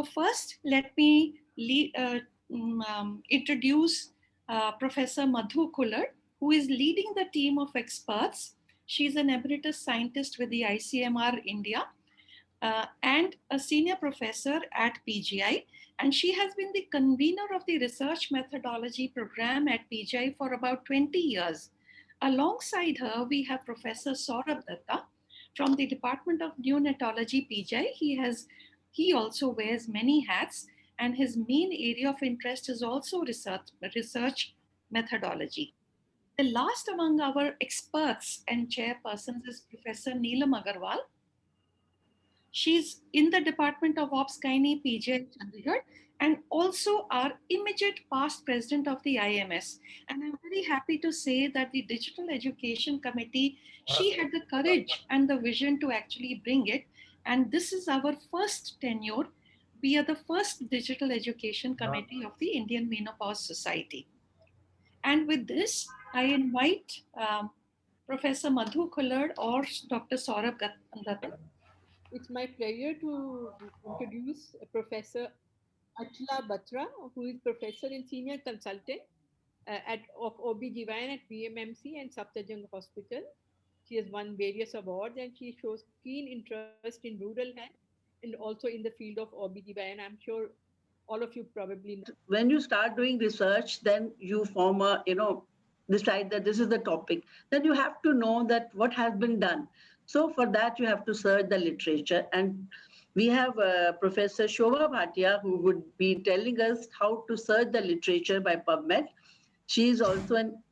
First, let me introduce Professor Madhu Kullad, who is leading the team of experts. She's an emeritus scientist with the ICMR India and a senior professor at PGI. And she has been the convener of the research methodology program at PGI for about 20 years. Alongside her, we have Professor Saurabh Datta from the Department of Neonatology, PGI. He also wears many hats, and his main area of interest is also research methodology. The last among our experts and chairpersons is Professor Neelam Agarwal. She's in the Department of Ops Gynae, PGI Chandigarh, and also our immediate past president of the IMS. And I'm very happy to say that the Digital Education Committee, she had the courage and the vision to actually bring it. And this is our first tenure. We are the first Digital Education Committee of the Indian Menopause Society. And with this, I invite Professor Madhu Kullad or Dr. Saurabh Datta. It's my pleasure to introduce Professor Achla Batra, who is Professor and Senior Consultant of OB/GYN at BMMC and Safdarjung Hospital. She has won various awards and she shows keen interest in rural health and also in the field of OB/GYN. I'm sure all of you probably know. When you start doing research, then you form decide that this is the topic. Then you have to know that what has been done. So for that, you have to search the literature. And we have Professor Shobha Bhatia, who would be telling us how to search the literature by PubMed. She is also an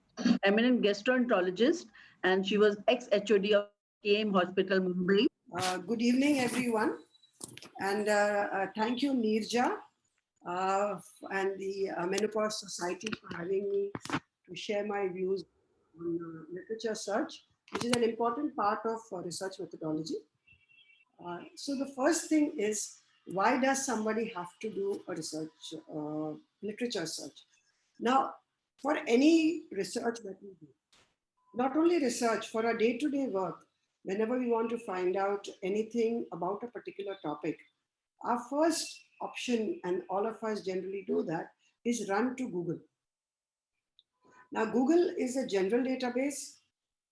eminent gastroenterologist, and she was ex-HOD of KM Hospital, Mumbai. Good evening, everyone. And thank you, Neerja, and the Menopause Society for having me to share my views on literature search, which is an important part of research methodology. So the first thing is, why does somebody have to do a research, literature search? Now, for any research that we do, not only research, for our day-to-day work, whenever we want to find out anything about a particular topic, our first option, and all of us generally do that, is run to Google. Now, Google is a general database.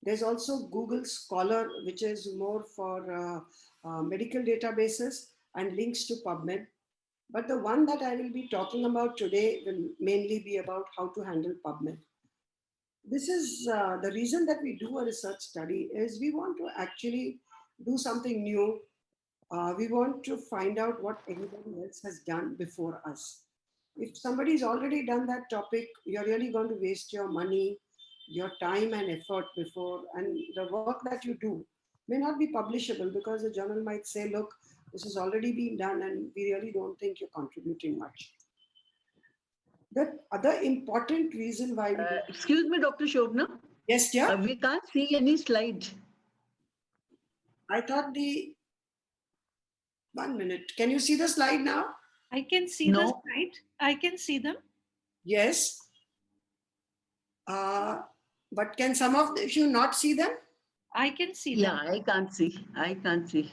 There's also Google Scholar, which is more for medical databases and links to PubMed. But the one that I will be talking about today will mainly be about how to handle PubMed. This is the reason that we do a research study is we want to actually do something new. We want to find out what anybody else has done before us. If somebody's already done that topic, you're really going to waste your money, your time and effort before, and the work that you do may not be publishable because the journal might say, look, this has already been done and we really don't think you're contributing much. The other important reason why we excuse me, Dr. Shobna. Yes, dear. We can't see any slide. I thought one minute. Can you see the slide now? I can see the slide. I can see them. Yes. But can some of you not see them? I can see them. Yeah, I can't see. I can't see.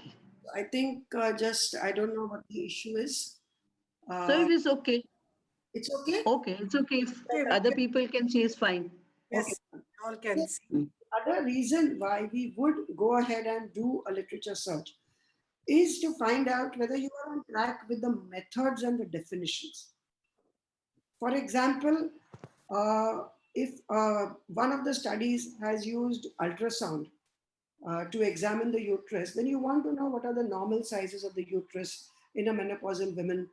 I think I don't know what the issue is. So it is okay. It's okay? Okay, it's okay. If other people can see, it's fine. Yes, all can see. Other reason why we would go ahead and do a literature search is to find out whether you are on track with the methods and the definitions. For example, if one of the studies has used ultrasound to examine the uterus, then you want to know what are the normal sizes of the uterus in a menopausal woman,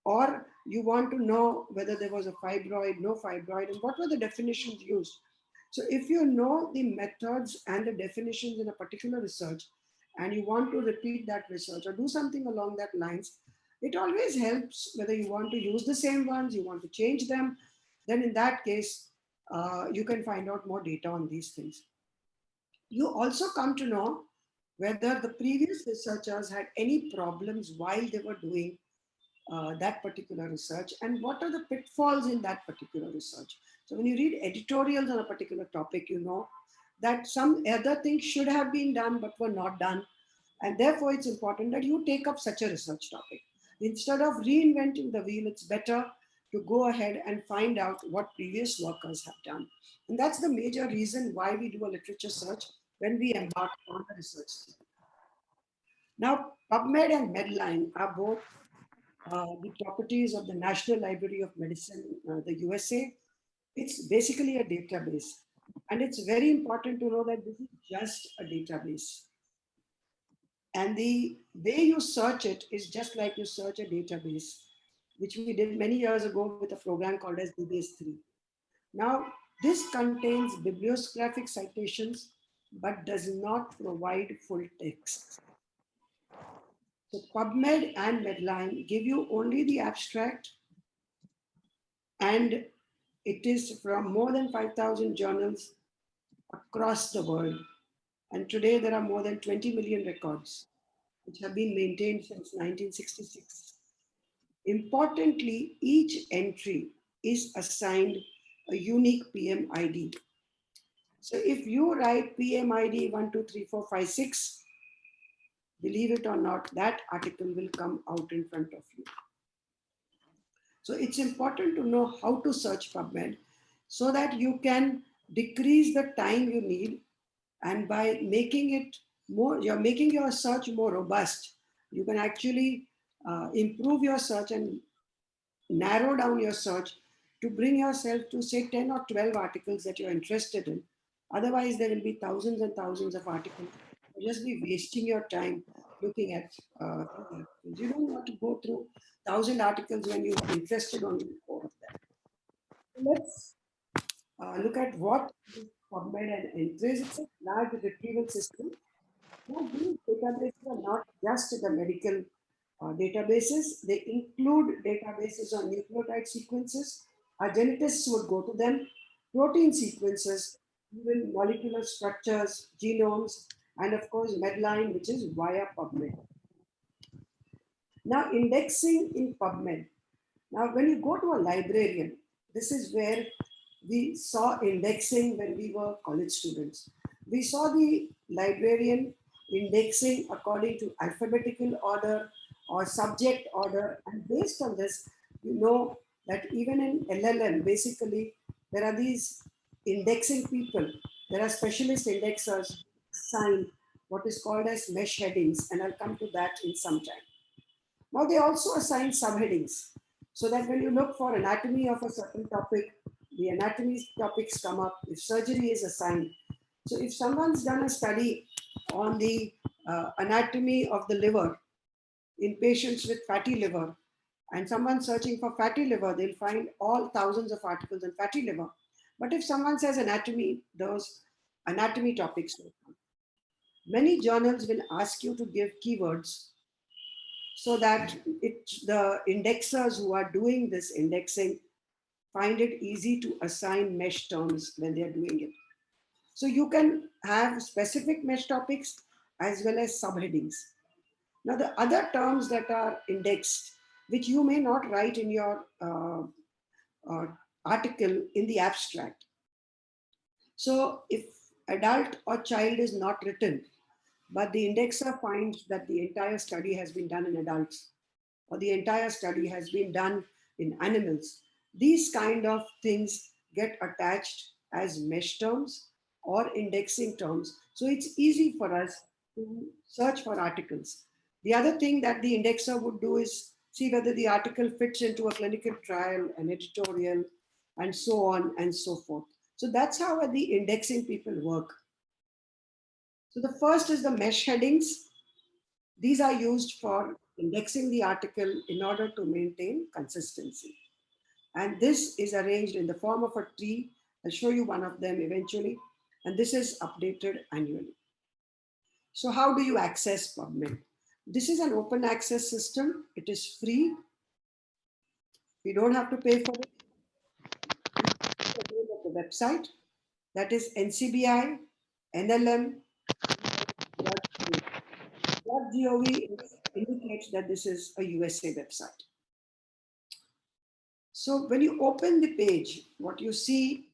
or you want to know whether there was a fibroid, no fibroid, and what were the definitions used. So if you know the methods and the definitions in a particular research, and you want to repeat that research or do something along that lines, it always helps whether you want to use the same ones, you want to change them, then in that case, you can find out more data on these things. You also come to know whether the previous researchers had any problems while they were doing that particular research and what are the pitfalls in that particular research. So when you read editorials on a particular topic, you know that some other things should have been done but were not done. And therefore, it's important that you take up such a research topic. Instead of reinventing the wheel, it's better to go ahead and find out what previous workers have done. And that's the major reason why we do a literature search when we embark on a research. Now, PubMed and Medline are both the properties of the National Library of Medicine, the USA. It's basically a database. And it's very important to know that this is just a database. And the way you search it is just like you search a database, which we did many years ago with a program called as DBase 3. Now, this contains bibliographic citations, but does not provide full text. So PubMed and Medline give you only the abstract, and it is from more than 5,000 journals across the world. And today there are more than 20 million records, which have been maintained since 1966. Importantly, each entry is assigned a unique PM ID. So if you write PM ID 123456, believe it or not, that article will come out in front of you. So it's important to know how to search PubMed so that you can decrease the time you need, and by making it more, you're making your search more robust. You can actually improve your search and narrow down your search to bring yourself to say 10 or 12 articles that you're interested in. Otherwise, there will be thousands and thousands of articles. You'll just be wasting your time looking at articles. You don't want to go through 1,000 articles when you're interested only in 4 of them. So let's look at what PubMed and Entrance. It's a large retrieval system. Now, these databases are not just the medical databases. They include databases on nucleotide sequences. Our geneticists would go to them, protein sequences, even molecular structures, genomes, and of course, Medline, which is via PubMed. Now, indexing in PubMed. Now, when you go to a librarian, this is where we saw indexing when we were college students. We saw the librarian indexing according to alphabetical order or subject order. And based on this, you know that even in LLM, basically, there are these indexing people. There are specialist indexers assigned what is called as mesh headings, and I'll come to that in some time. Now, they also assign subheadings so that when you look for anatomy of a certain topic, the anatomy topics come up. If surgery is assigned, so if someone's done a study on the anatomy of the liver in patients with fatty liver, and someone's searching for fatty liver, they'll find all thousands of articles on fatty liver. But if someone says anatomy, those anatomy topics will come. Many journals will ask you to give keywords so that the indexers who are doing this indexing find it easy to assign mesh terms when they're doing it. So you can have specific mesh topics as well as subheadings. Now, the other terms that are indexed, which you may not write in your article in the abstract. So if adult or child is not written, but the indexer finds that the entire study has been done in adults, or the entire study has been done in animals, these kind of things get attached as mesh terms or indexing terms. So it's easy for us to search for articles. The other thing that the indexer would do is see whether the article fits into a clinical trial, an editorial, and so on and so forth. So that's how the indexing people work. So the first is the mesh headings. These are used for indexing the article in order to maintain consistency. And this is arranged in the form of a tree. I'll show you one of them eventually. And this is updated annually. So how do you access PubMed? This is an open access system. It is free. You don't have to pay for it. The website, that is NCBI NLM .gov indicates that this is a USA website. So when you open the page, what you see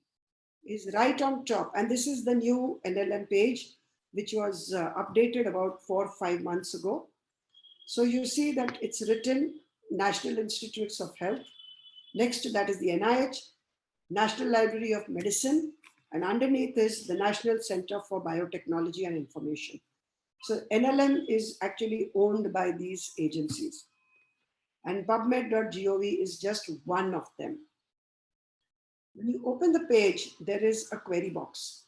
is right on top, and this is the new NLM page, which was updated about 4 or 5 months ago. So you see that it's written National Institutes of Health. Next to that is the NIH, National Library of Medicine, and underneath is the National Center for Biotechnology and Information. So NLM is actually owned by these agencies. And PubMed.gov is just one of them. When you open the page, there is a query box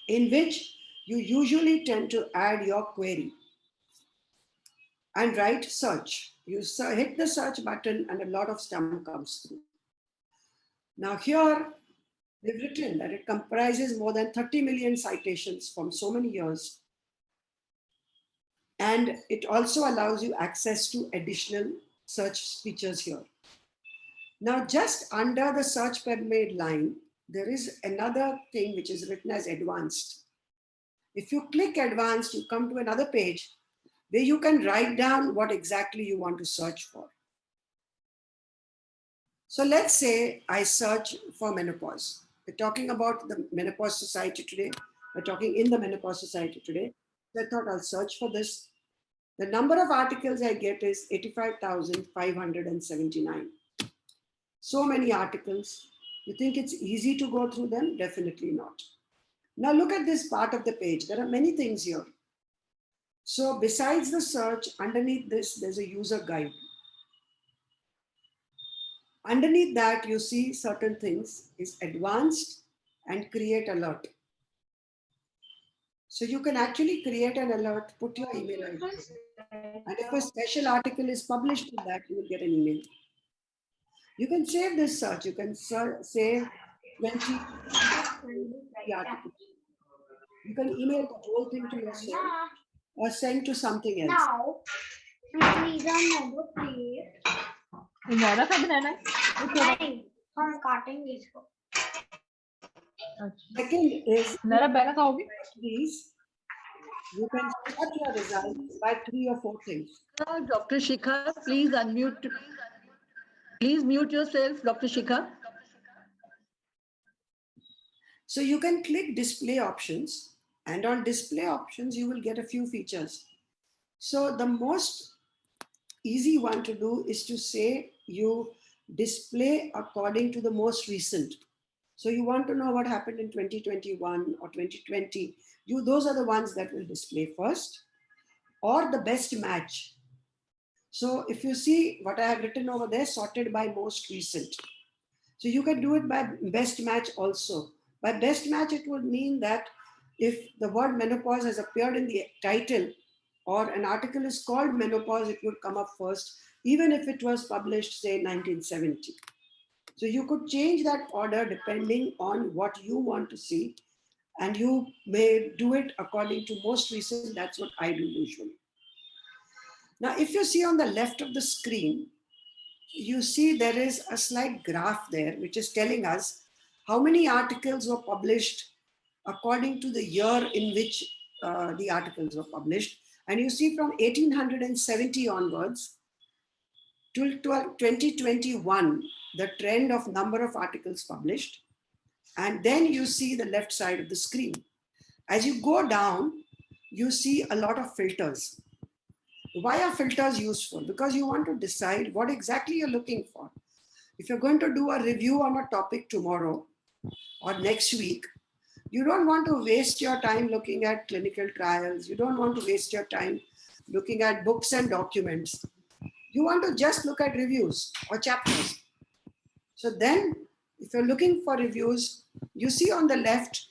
in which you usually tend to add your query and write search. You hit the search button and a lot of stuff comes through. Now here, they've written that it comprises more than 30 million citations from so many years. And it also allows you access to additional search features here. Now, just under the search PubMed line, there is another thing which is written as advanced. If you click advanced, you come to another page where you can write down what exactly you want to search for. So let's say I search for menopause. We're talking about the Menopause Society today. We're talking in the Menopause Society today. So I thought I'll search for this. The number of articles I get is 85,579. So many articles. You think it's easy to go through them? Definitely not. Now look at this part of the page. There are many things here. So besides the search, underneath this, there's a user guide. Underneath that, you see certain things is advanced and create alert. So you can actually create an alert, put your email ID. And if a special article is published in that, you will get an email. You can save this search. You can save 20 articles. You can email the whole thing to yourself or send to something else. Second is these. You can start your results by 3 or 4 things. Dr. Shikha, please unmute. Please mute yourself, Dr. Shikha. So you can click display options, and on display options, you will get a few features. So the most easy one to do is to say you display according to the most recent. So you want to know what happened in 2021 or 2020. Those are the ones that will display first, or the best match. So if you see what I have written over there, sorted by most recent. So you can do it by best match also. By best match, it would mean that if the word menopause has appeared in the title or an article is called menopause, it would come up first, even if it was published, say, 1970. So you could change that order depending on what you want to see, and you may do it according to most recent. That's what I do usually. Now, if you see on the left of the screen, you see there is a slight graph there, which is telling us how many articles were published according to the year in which the articles were published. And you see from 1870 onwards till 2021, the trend of number of articles published. And then you see the left side of the screen. As you go down, you see a lot of filters. Why are filters useful? Because you want to decide what exactly you're looking for. If you're going to do a review on a topic tomorrow or next week, you don't want to waste your time looking at clinical trials. You don't want to waste your time looking at books and documents. You want to just look at reviews or chapters. So then, if you're looking for reviews, you see on the left,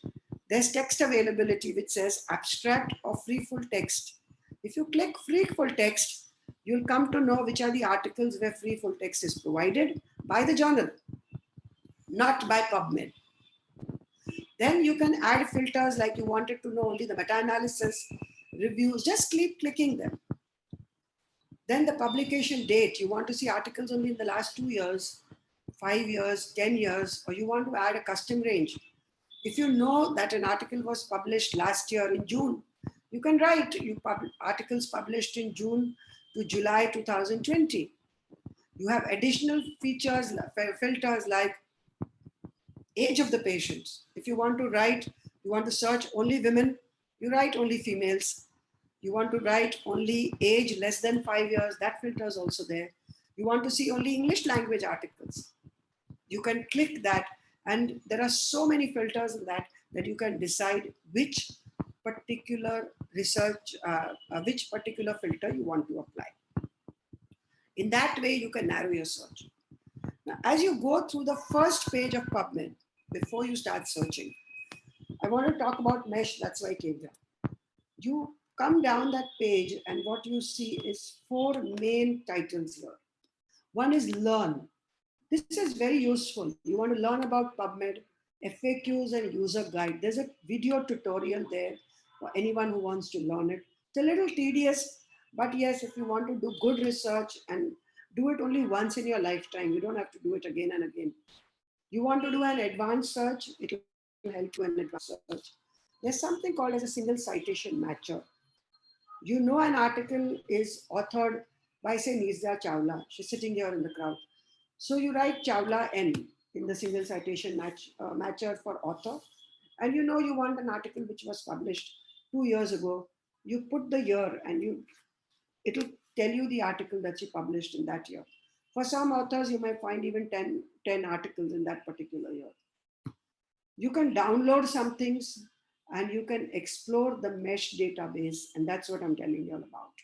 there's text availability, which says abstract or free full text. If you click free full text, you'll come to know which are the articles where free full text is provided by the journal, not by PubMed. Then you can add filters like you wanted to know only the meta-analysis, reviews, just keep clicking them. Then the publication date, you want to see articles only in the last 2 years, 5 years, 10 years, or you want to add a custom range. If you know that an article was published last year in June, you can write articles published in June to July 2020. You have additional features, filters like age of the patients. If you want to write, you want to search only women, you write only females. You want to write only age less than 5 years, that filter is also there. You want to see only English language articles. You can click that, and there are so many filters in that you can decide which particular research, which particular filter you want to apply. In that way, you can narrow your search. Now, as you go through the first page of PubMed, before you start searching, I want to talk about MESH, that's why I came here. You come down that page and what you see is 4 main titles here. One is Learn. This is very useful. You want to learn about PubMed, FAQs and user guide. There's a video tutorial there for anyone who wants to learn it. It's a little tedious, but yes, if you want to do good research and do it only once in your lifetime, you don't have to do it again and again. You want to do an advanced search, it will help you in advanced search. There's something called as a single citation matcher. You know an article is authored by, say, Neerja Chawla. She's sitting here in the crowd. So you write Chawla N in the single citation matcher for author. And you know you want an article which was published 2 years ago. You put the year and it'll tell you the article that she published in that year. For some authors, you might find even 10 articles in that particular year. You can download some things and you can explore the MESH database, and that's what I'm telling you all about.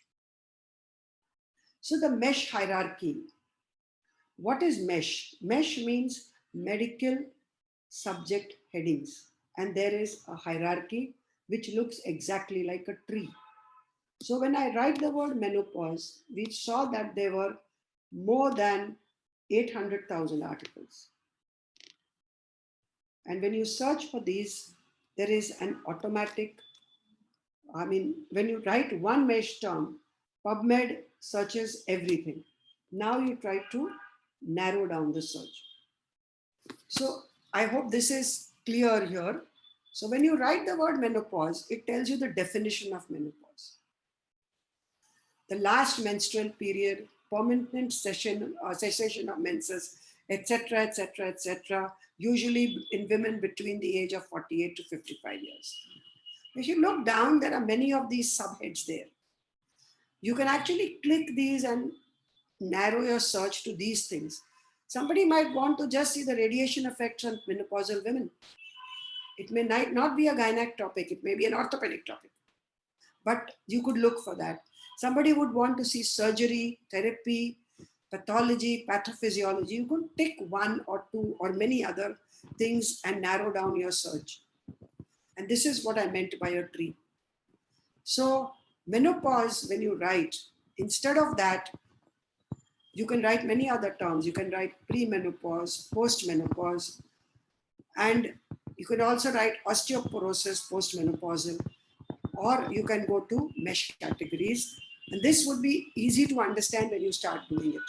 So the MESH hierarchy. What is MESH? MESH means medical subject headings, and there is a hierarchy which looks exactly like a tree. So when I write the word menopause, we saw that there were more than 800,000 articles. And when you search for these, there is an automatic, when you write one MESH term, PubMed searches everything. Now you try to narrow down the search. So I hope this is clear here. So when you write the word menopause, it tells you the definition of menopause. The last menstrual period, permanent cessation of menses, etc., etc., etc., usually in women between the age of 48 to 55 years. If you look down, there are many of these subheads there. You can actually click these and narrow your search to these things. Somebody might want to just see the radiation effects on menopausal women. It may not be a gynec topic, it may be an orthopedic topic, but you could look for that. Somebody would want to see surgery, therapy, pathology, pathophysiology. You could pick one or two or many other things and narrow down your search. And this is what I meant by a tree. So menopause, when you write, instead of that, you can write many other terms. You can write premenopause, postmenopause, and you can also write osteoporosis, postmenopausal, or you can go to MESH categories. And this would be easy to understand when you start doing it.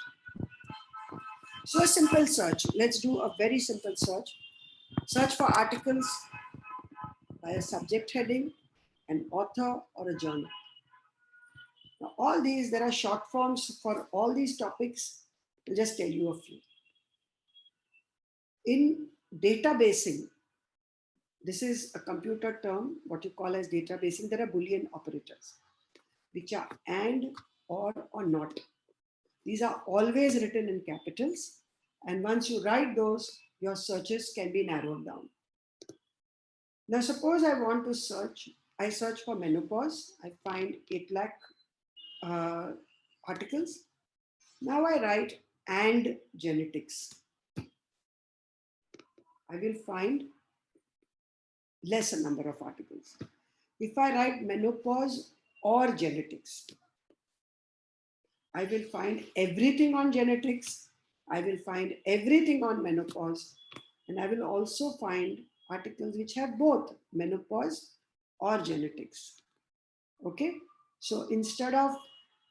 So a simple search. Let's do a very simple search. Search for articles by a subject heading, an author, or a journal. Now, all these, there are short forms for all these topics. I'll just tell you a few. In databasing, this is a computer term, what you call as databasing. There are Boolean operators, which are and, or not. These are always written in capitals. And once you write those, your searches can be narrowed down. Now, suppose I want to search, I search for menopause. I find 8 lakh articles. Now I write and genetics. I will find lesser number of articles. If I write menopause or genetics, I will find everything on genetics. I will find everything on menopause. And I will also find articles which have both menopause or genetics. Okay. So instead of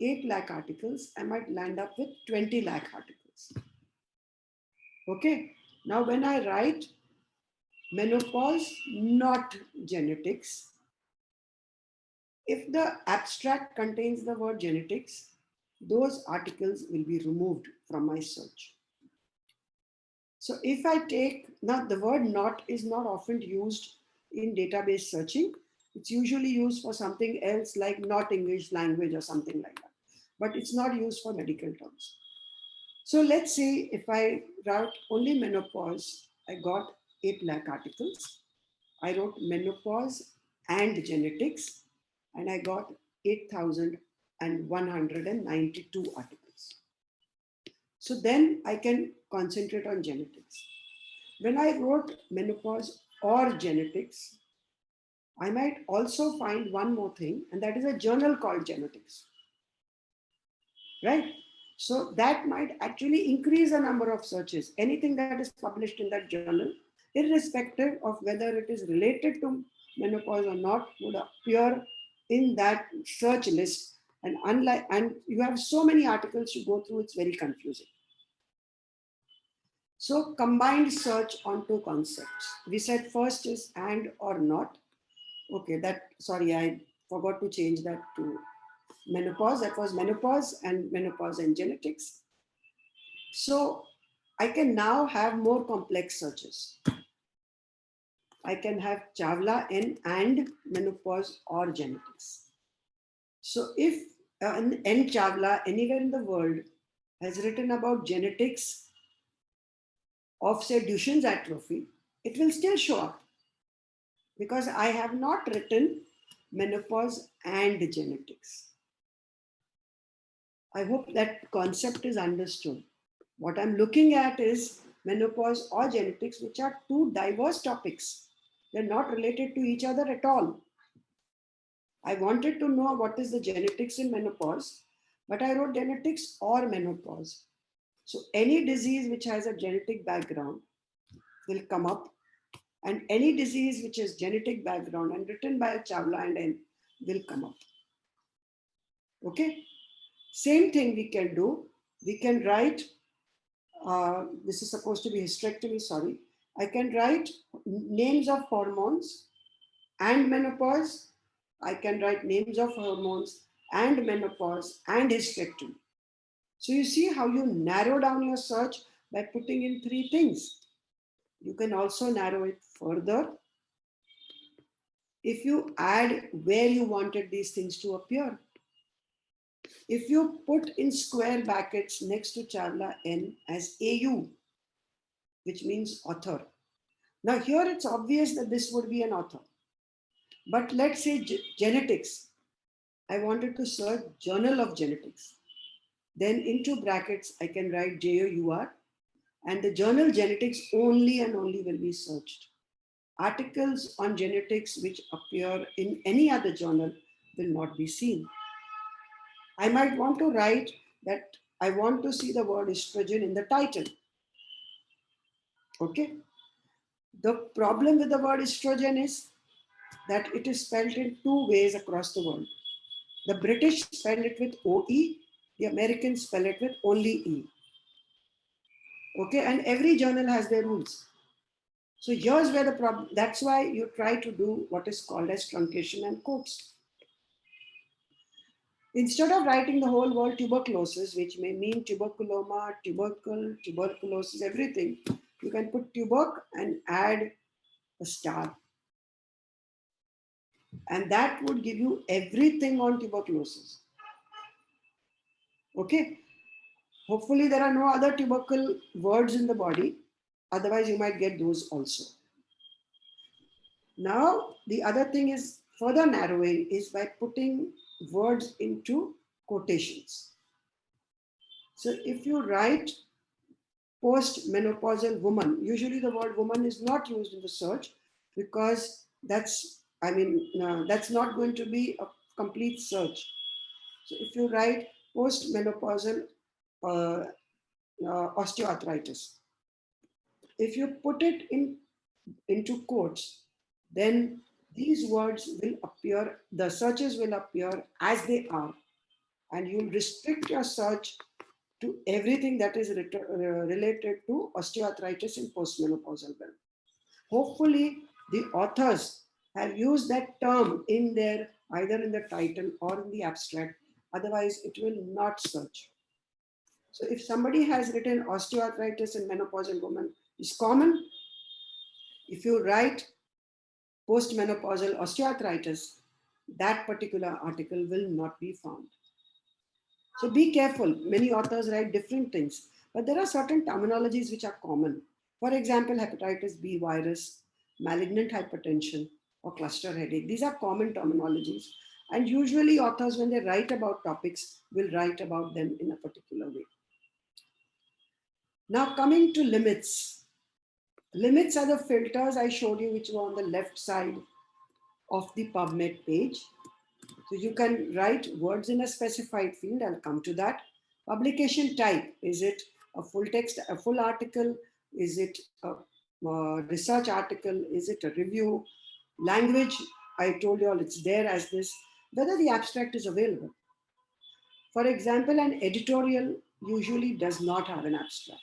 8 lakh articles, I might land up with 20 lakh articles. Okay. Now, when I write menopause, not genetics, if the abstract contains the word genetics, those articles will be removed from my search. So if I take, now the word not is not often used in database searching. It's usually used for something else like not English language or something like that. But it's not used for medical terms. So let's say if I wrote only menopause, I got 8 lakh articles. I wrote menopause and genetics, and I got 8,192 articles. So then I can concentrate on genetics. When I wrote menopause or genetics, I might also find one more thing, and that is a journal called Genetics, right? So that might actually increase the number of searches. Anything that is published in that journal, irrespective of whether it is related to menopause or not, would appear in that search list. And you have so many articles to go through, it's very confusing. So combined search on two concepts. We said first is and or not. Okay, sorry, I forgot to change that to menopause. That was menopause and genetics. So I can now have more complex searches. I can have Chawla N and menopause or genetics. So if N Chawla anywhere in the world has written about genetics of say Duchenne's atrophy, it will still show up because I have not written menopause and genetics. I hope that concept is understood. What I'm looking at is menopause or genetics, which are two diverse topics. They're not related to each other at all. I wanted to know what is the genetics in menopause, but I wrote genetics or menopause. So any disease which has a genetic background will come up, and any disease which has genetic background and written by a Chawla and N will come up. Okay? Same thing we can do. We can write, this is supposed to be hysterectomy, sorry. I can write names of hormones and menopause. I can write names of hormones and menopause and hysterectomy. So you see how you narrow down your search by putting in 3 things. You can also narrow it further if you add where you wanted these things to appear. If you put in square brackets next to Chawla N as AU, which means author. Now here it's obvious that this would be an author. But let's say genetics. I wanted to search Journal of Genetics. Then into brackets, I can write JOUR, and the journal genetics only and only will be searched. Articles on genetics which appear in any other journal will not be seen. I might want to write that I want to see the word estrogen in the title. Okay. The problem with the word estrogen is that it is spelled in 2 ways across the world. The British spell it with OE, the Americans spell it with only E. Okay, and every journal has their rules. So here's where the problem, that's why you try to do what is called as truncation and quotes. Instead of writing the whole word tuberculosis, which may mean tuberculoma, tuberculosis, everything, you can put tuberc and add a star. And that would give you everything on tuberculosis. Okay. Hopefully there are no other tubercle words in the body. Otherwise you might get those also. Now, the other thing is further narrowing is by putting words into quotations. So if you write post-menopausal woman, usually the word woman is not used in the search because that's not going to be a complete search. So if you write post-menopausal osteoarthritis, if you put it into quotes, then these words will appear, the searches will appear as they are, and you'll restrict your search to everything that is related to osteoarthritis in postmenopausal women. Hopefully, the authors have used that term in their, either in the title or in the abstract, otherwise it will not search. So if somebody has written osteoarthritis in menopausal women is common, if you write postmenopausal osteoarthritis, that particular article will not be found. So be careful. Many authors write different things, But there are certain terminologies which are common. For example, hepatitis B virus, malignant hypertension, or cluster headache. These are common terminologies. And usually authors, when they write about topics, will write about them in a particular way. Now coming to limits. Limits are the filters I showed you, which were on the left side of the PubMed page. So you can write words in a specified field. I'll come to that. Publication type. Is it a full text, a full article? Is it a research article? Is it a review? Language, I told you all it's there as this. Whether the abstract is available. For example, an editorial usually does not have an abstract.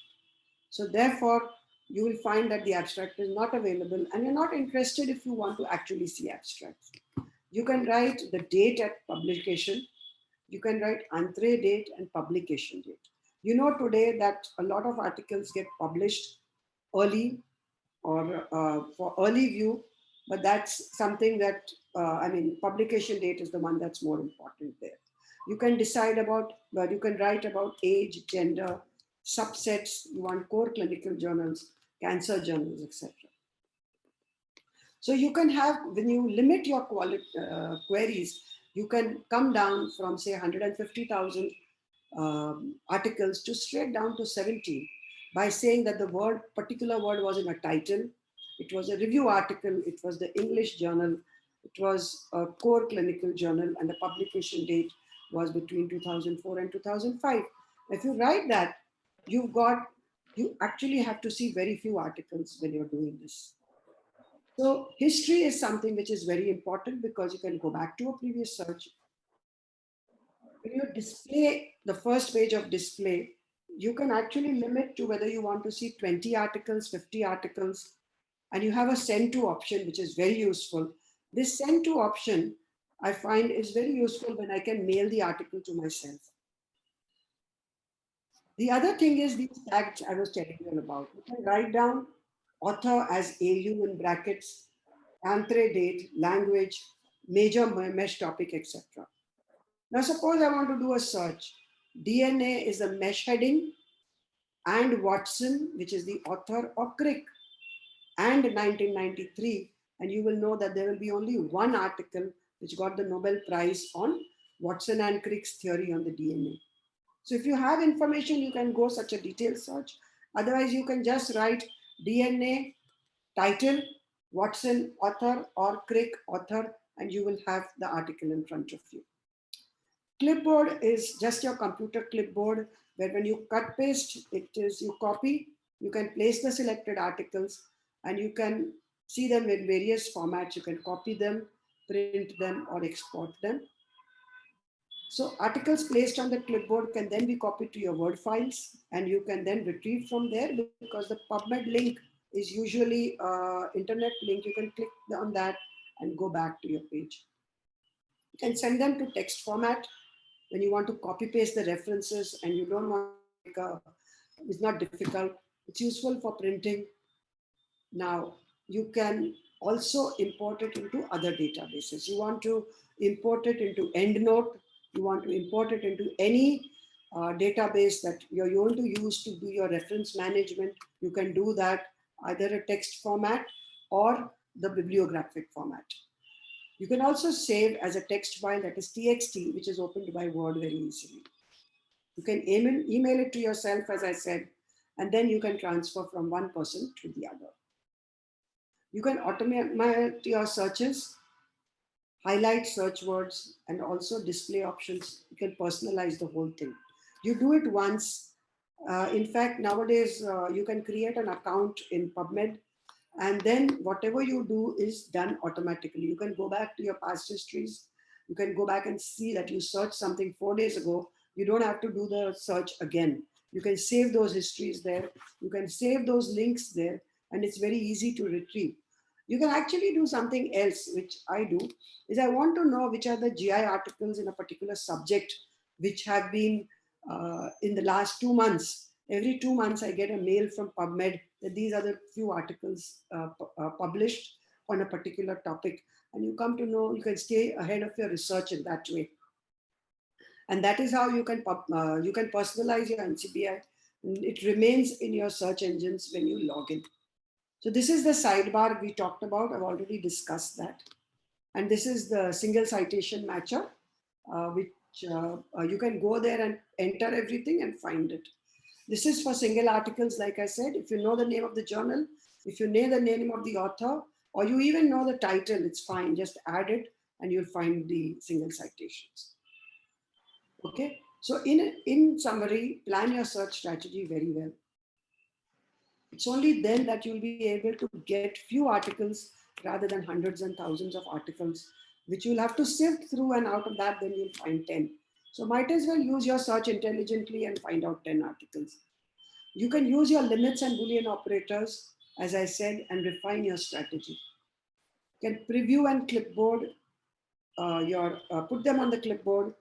So therefore, you will find that the abstract is not available and you're not interested if you want to actually see abstracts. You can write the date at publication. You can write entree date and publication date. You know today that a lot of articles get published early or for early view, but that's something that, publication date is the one that's more important there. You can decide about, you can write about age, gender, subsets, you want core clinical journals, cancer journals, etc. So you can have, when you limit your queries, you can come down from say 150,000 articles to straight down to 17 by saying that the particular word was in a title, it was a review article, it was the English journal, it was a core clinical journal, and the publication date was between 2004 and 2005. If you write that, you actually have to see very few articles when you're doing this. So history is something which is very important because you can go back to a previous search. When you display the first page of display, you can actually limit to whether you want to see 20 articles, 50 articles, and you have a send to option, which is very useful. This send to option, I find is very useful when I can mail the article to myself. The other thing is these tags I was telling you about. You can write down author as AU in brackets, entree date, language, major mesh topic, etc. Now suppose I want to do a search. DNA is the mesh heading, and Watson, which is the author, or Crick, and 1993, and you will know that there will be only one article which got the Nobel Prize on Watson and Crick's theory on the DNA. So if you have information, you can go such a detailed search. Otherwise, you can just write DNA, title, Watson, author, or Crick, author, and you will have the article in front of you. Clipboard is just your computer clipboard, where when you cut paste, it is you copy, you can place the selected articles, and you can see them in various formats. You can copy them, print them, or export them. So articles placed on the clipboard can then be copied to your Word files, and you can then retrieve from there because the PubMed link is usually internet link. You can click on that and go back to your page. You can send them to text format when you want to copy paste the references and you don't want to it's not difficult. It's useful for printing. Now you can also import it into other databases. You want to import it into EndNote. You want to import it into any database that you're going to use to do your reference management. You can do that either a text format or the bibliographic format. You can also save as a text file, that is TXT, which is opened by Word very easily. You can email it to yourself, as I said, and then you can transfer from one person to the other. You can automate your searches, highlight search words, and also display options. You can personalize the whole thing. You do it once. In fact, nowadays, you can create an account in PubMed, and then whatever you do is done automatically. You can go back to your past histories. You can go back and see that you searched something 4 days ago. You don't have to do the search again. You can save those histories there. You can save those links there, and it's very easy to retrieve. You can actually do something else, which I do, is I want to know which are the GI articles in a particular subject which have been in the last 2 months. Every 2 months, I get a mail from PubMed that these are the few articles published on a particular topic. And you come to know, you can stay ahead of your research in that way. And that is how you can personalize your NCBI. It remains in your search engines when you log in. So this is the sidebar we talked about. I've already discussed that. And this is the single citation matcher, which you can go there and enter everything and find it. This is for single articles, like I said. If you know the name of the journal, if you know the name of the author, or you even know the title, it's fine. Just add it and you'll find the single citations. Okay, so in summary, plan your search strategy very well. It's only then that you'll be able to get few articles rather than hundreds and thousands of articles, which you'll have to sift through, and out of that, then you'll find 10. So might as well use your search intelligently and find out 10 articles. You can use your limits and Boolean operators, as I said, and refine your strategy. You can preview and clipboard put them on the clipboard,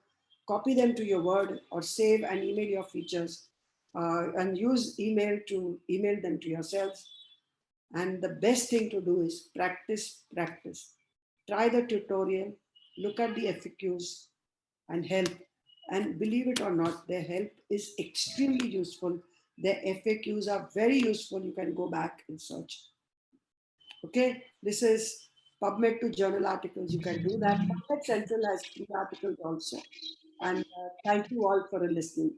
copy them to your Word, or save and email your features, and use email to email them to yourselves. And the best thing to do is practice, practice. Try the tutorial, look at the FAQs and help. And believe it or not, their help is extremely useful. Their FAQs are very useful. You can go back and search. Okay, this is PubMed to journal articles. You can do that. PubMed Central has free articles also. And thank you all for listening.